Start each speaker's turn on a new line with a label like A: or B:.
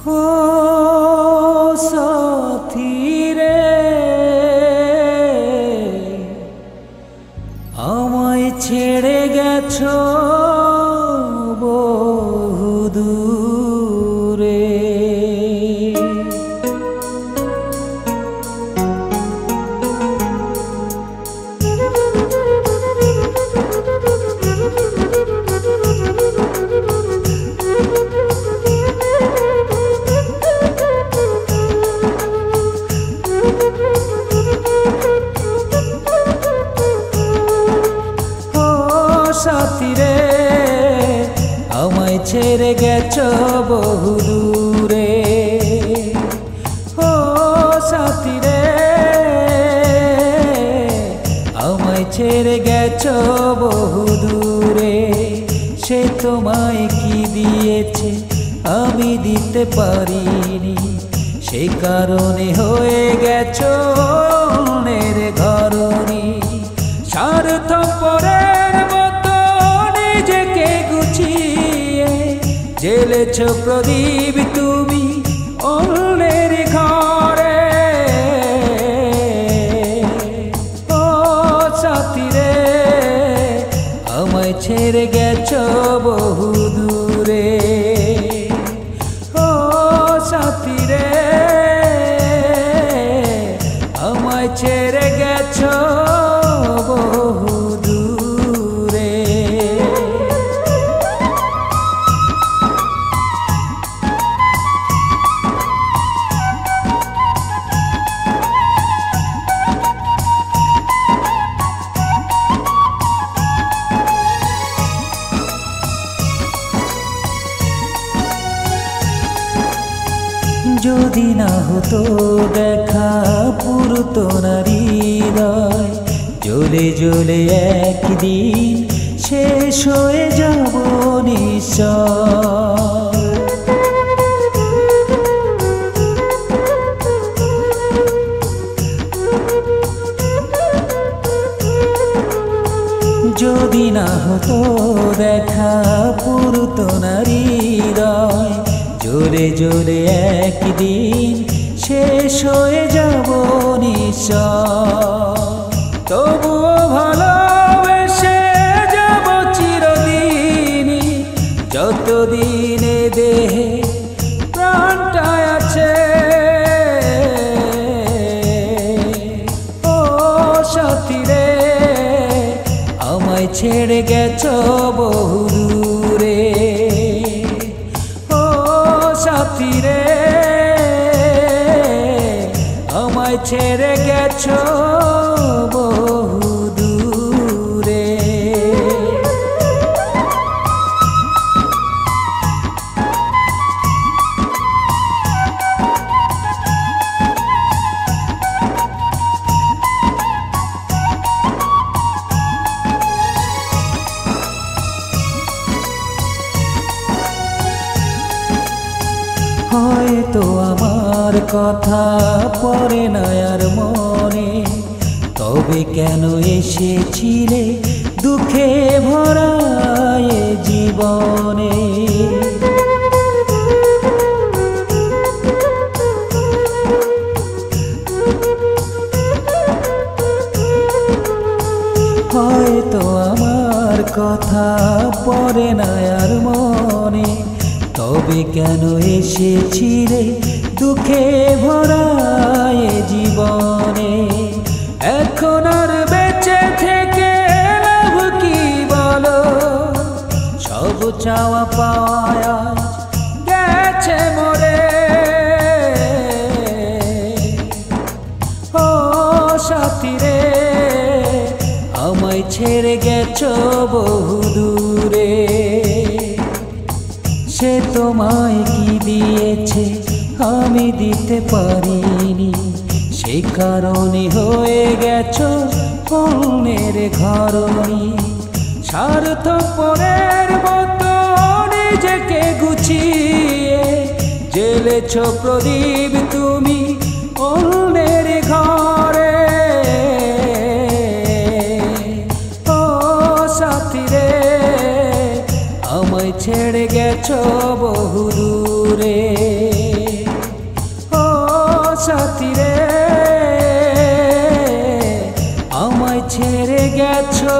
A: ও সাথী রে, আমায় ছেড়ে গেছো বহুদূরে। সাথী রে, আমায় ছেড়ে গেছো বহুদূরে। ও সাথী রে, আমায় ছেড়ে গেছো বহুদূরে। সে তোমায় কি দিয়েছে আমি দিতে পারিনি, সে কারণে হয়ে গেছো অন্যের ঘরণী। স্বার্থপরের মতো নিজেকে গুছিয়ে জ্বেলেছ প্রদীপ তুমি অন্যের ঘরে। ও সাথী রে, আমায় ছেড়ে গেছো বহুদূরে। ও সাথী রে, আমায় ছেড়ে গেছো বহুদূরে। যদি না হতো দেখা পুরতো না হৃদয়, জ্বলে জ্বলে একদিন শেষ হয়ে যাব নিশ্চয়। যদি না হতো দেখা পুরতো না হৃদয়, জ্বলে জ্বলে একদিন শেষ হয়ে যাব নিশ্চয়। তবুও ভালোবেসে যাব চিরদিনই, যতদিনে দেহে প্রাণটা আছে। ও সাথী রে, আমায় ছেড়ে গেছো বহুদূরে। ও সাথী রে, আমায় ছেড়ে গেছো বহুদূরে। হয়তো আমার কথা পড়ে না আর মনে, তবে কেন এসেছিলে দুঃখে ভরা এ জীবনে। হয়তো আমার কথা পড়ে না আর মনে, তবে কেন এসেছিলে দুঃখে ভরা এ জীবনে। এখন আর বেঁচে থেকে লাভ কি বলো, সব চাওয়া পাওয়া গেছে মরে। ও সাথী রে, আমায় ছেড়ে গেছো বহুদূরে। সে তোমায় কি দিয়েছে আমি দিতে পারিনি, সে কারণে হয়ে গেছো অন্যের ঘরণী। স্বার্থপরের মতো নিজেকে গুছিয়ে জ্বেলেছ প্রদীপ তুমি অন্যের ঘরে। ও সাথী রে, আমায় ছেড়ে গেছো বহুদূরে। সাথী রে আমায় ছেড়ে গেছো